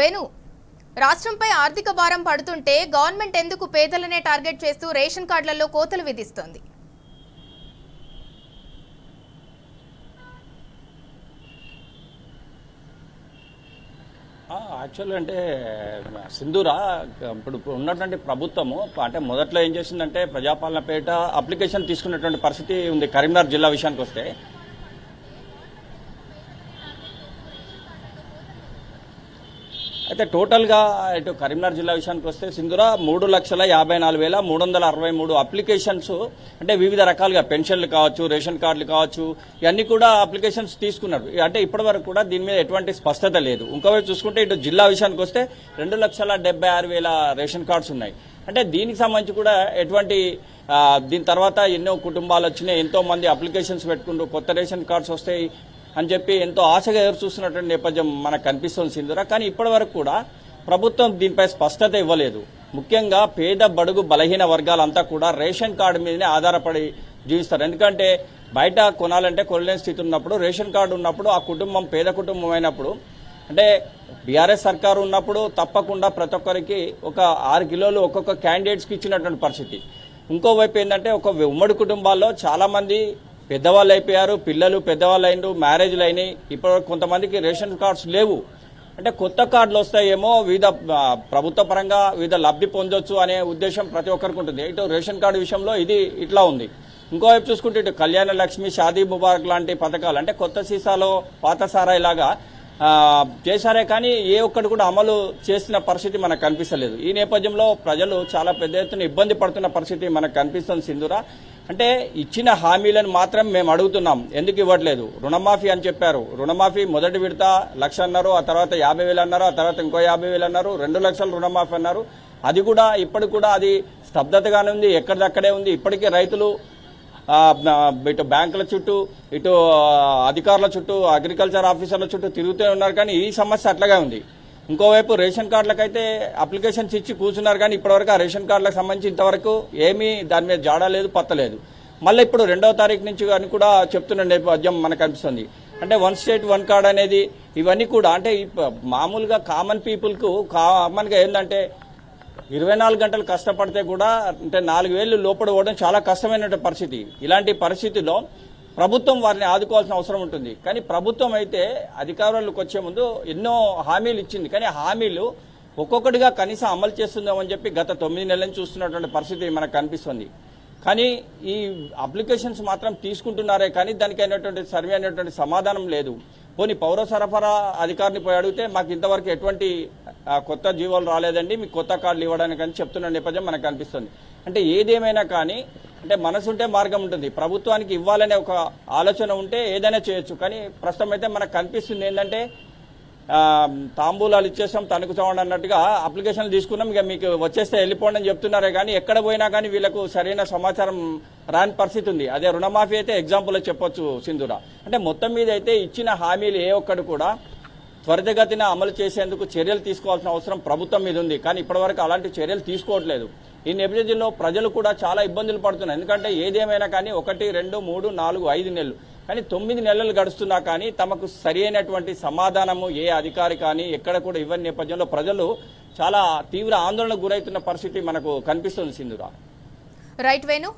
వేణు, రాష్ట్రంపై ఆర్థిక భారం పడుతుంటే గవర్నమెంట్ ఎందుకు పేదలనే టార్గెట్ చేస్తూ రేషన్ కార్డులలో కోతలు విధిస్తోంది? యాక్చువల్గా అంటే సింధూరా ఇప్పుడు ఉన్నటువంటి ప్రభుత్వము అంటే మొదట్లో ఏం చేసిందంటే ప్రజాపాలన పేట అప్లికేషన్ తీసుకున్నటువంటి పరిస్థితి ఉంది. కరీంనగర్ జిల్లా విషయానికి వస్తే అయితే టోటల్గా ఇటు కరీంనగర్ జిల్లా విషయానికి వస్తే సింధూరా 3,54,363 అప్లికేషన్స్ అంటే వివిధ రకాలుగా పెన్షన్లు కావచ్చు, రేషన్ కార్డులు కావచ్చు, ఇవన్నీ కూడా అప్లికేషన్స్ తీసుకున్నారు. అంటే ఇప్పటి వరకు కూడా దీని మీద ఎటువంటి స్పష్టత లేదు. ఇంకోవైపు చూసుకుంటే ఇటు జిల్లా విషయానికి వస్తే 2,76,000 రేషన్ కార్డ్స్ ఉన్నాయి. అంటే దీనికి సంబంధించి కూడా ఎటువంటి దీని తర్వాత ఎన్నో కుటుంబాలు వచ్చినాయి, ఎంతో మంది అప్లికేషన్స్ పెట్టుకుంటూ కొత్త రేషన్ కార్డ్స్ వస్తాయి అని చెప్పి ఎంతో ఆశగా ఎదురు చూస్తున్నటువంటి నేపథ్యం మనకు కనిపిస్తుంది సింధూరా. కానీ ఇప్పటి వరకు కూడా ప్రభుత్వం దీనిపై స్పష్టత ఇవ్వలేదు. ముఖ్యంగా పేద బడుగు బలహీన వర్గాలంతా కూడా రేషన్ కార్డు మీదనే ఆధారపడి జీవిస్తారు. ఎందుకంటే బయట కొనాలంటే కొనలేని స్థితి ఉన్నప్పుడు రేషన్ కార్డు ఉన్నప్పుడు ఆ కుటుంబం పేద కుటుంబం అయినప్పుడు అంటే బీఆర్ఎస్ సర్కారు ఉన్నప్పుడు తప్పకుండా ప్రతి ఒక్కరికి ఒక 6 కిలోలు ఒక్కొక్క క్యాండిడేట్స్కి ఇచ్చినటువంటి పరిస్థితి. ఇంకోవైపు ఏంటంటే ఒక ఉమ్మడి కుటుంబాల్లో చాలా మంది పెద్దవాళ్ళు అయిపోయారు, పిల్లలు పెద్దవాళ్ళు అయినారు, మ్యారేజ్లు అయినాయి. ఇప్పుడు కొంతమందికి రేషన్ కార్డ్స్ లేవు. అంటే కొత్త కార్డులు వస్తాయేమో వివిధ ప్రభుత్వ పరంగా వివిధ లబ్ధి పొందొచ్చు అనే ఉద్దేశం ప్రతి ఒక్కరికి ఉంటుంది. ఇటు రేషన్ కార్డు విషయంలో ఇది ఇట్లా ఉంది. ఇంకోవైపు చూసుకుంటే ఇటు కళ్యాణ లక్ష్మి, షాదీ ముబారక్ లాంటి పథకాలు అంటే కొత్త సీసాలో పాత సారాయి లాగా చేశారే కానీ ఏ ఒక్కటి కూడా అమలు చేసిన పరిస్థితి మనకు కనిపిస్తలేదు. ఈ నేపథ్యంలో ప్రజలు చాలా పెద్ద ఎత్తున ఇబ్బంది పడుతున్న పరిస్థితి మనకు కనిపిస్తుంది సింధూరా. అంటే ఇచ్చిన హామీలను మాత్రం మేము అడుగుతున్నాం, ఎందుకు ఇవ్వట్లేదు? రుణమాఫీ అని చెప్పారు, రుణమాఫీ మొదటి విడత 1,00,000 అన్నారు, ఆ తర్వాత 50,000 అన్నారు, ఆ తర్వాత ఇంకో 50,000 అన్నారు, 2 లక్షల రుణమాఫీ అన్నారు. అది కూడా ఇప్పటికి కూడా అది స్తబ్దతగానే ఉంది, ఎక్కడిదక్కడే ఉంది. ఇప్పటికే రైతులు ఇటు బ్యాంకుల చుట్టూ, ఇటు అధికారుల చుట్టూ, అగ్రికల్చర్ ఆఫీసర్ల చుట్టూ తిరుగుతూ ఉన్నారు. కానీ ఈ సమస్య అట్లాగే ఉంది. ఇంకోవైపు రేషన్ కార్డులకైతే అప్లికేషన్స్ ఇచ్చి కూర్చున్నారు, కానీ ఇప్పటివరకు ఆ రేషన్ కార్డులకు సంబంధించి ఇంతవరకు ఏమీ దాని మీద జాడలేదు, పత్తలేదు. మళ్ళీ ఇప్పుడు 2వ తారీఖు నుంచి అని కూడా చెప్తున్న నేపథ్యం మనకు కనిపిస్తుంది. అంటే 1 స్టేట్ 1 కార్డ్ అనేది ఇవన్నీ కూడా అంటే మామూలుగా కామన్ పీపుల్కు కామన్గా ఏంటంటే 24 గంటలు కష్టపడితే కూడా అంటే 4,000 లోపల పోవడం చాలా కష్టమైన పరిస్థితి. ఇలాంటి పరిస్థితిలో ప్రభుత్వం వారిని ఆదుకోవాల్సిన అవసరం ఉంటుంది. కానీ ప్రభుత్వం అయితే అధికారులకు వచ్చే ముందు ఎన్నో హామీలు ఇచ్చింది, కానీ హామీలు ఒక్కొక్కటిగా కనీసం అమలు చేస్తుందామని చెప్పి గత 9 నెలల నుంచి చూస్తున్నటువంటి పరిస్థితి మనకు కనిపిస్తుంది. కానీ ఈ అప్లికేషన్స్ మాత్రం తీసుకుంటున్నారే కానీ దానికి అయినటువంటి సర్వే అనేటువంటి సమాధానం లేదు. పోనీ పౌర సరఫరా అధికారిని పోయి అడిగితే మాకు ఇంతవరకు ఎటువంటి కొత్త జీవోలు రాలేదండి, మీకు కొత్త కార్డులు ఇవ్వడానికి అని చెప్తున్న నేపథ్యం మనకు కనిపిస్తుంది. అంటే ఏదేమైనా కానీ అంటే మనసుంటే మార్గం ఉంటుంది. ప్రభుత్వానికి ఇవ్వాలనే ఒక ఆలోచన ఉంటే ఏదైనా చేయొచ్చు. కానీ ప్రస్తుతం అయితే మనకు కనిపిస్తుంది ఏంటంటే తాంబూలాలు ఇచ్చేస్తాం తణుకు చవండి అన్నట్టుగా అప్లికేషన్లు తీసుకున్నాం, ఇక మీకు వచ్చేస్తే వెళ్ళిపోండి అని చెప్తున్నారే కానీ ఎక్కడ పోయినా కానీ వీళ్ళకు సరైన సమాచారం రాని పరిస్థితి ఉంది. అదే రుణమాఫీ అయితే ఎగ్జాంపుల్ చెప్పొచ్చు సింధూరా. అంటే మొత్తం మీద అయితే ఇచ్చిన హామీలు ఏ ఒక్కడు కూడా త్వరితగతిన అమలు చేసేందుకు చర్యలు తీసుకోవాల్సిన అవసరం ప్రభుత్వం మీద ఉంది. కానీ ఇప్పటివరకు అలాంటి చర్యలు తీసుకోవట్లేదు. ఈ నేపథ్యంలో ప్రజలు కూడా చాలా ఇబ్బందులు పడుతున్నారు. ఎందుకంటే ఏదేమైనా కానీ 1, 2, 3, 4, 5 నెలలు కానీ 9 నెలలు గడుస్తున్నా కానీ తమకు సరి అయినటువంటి సమాధానము ఏ అధికారి కానీ ఎక్కడ కూడా ఇవ్వని నేపథ్యంలో ప్రజలు చాలా తీవ్ర ఆందోళనకు గురవుతున్న పరిస్థితి మనకు కనిపిస్తుంది సింధూరా. రైట్ వేణు.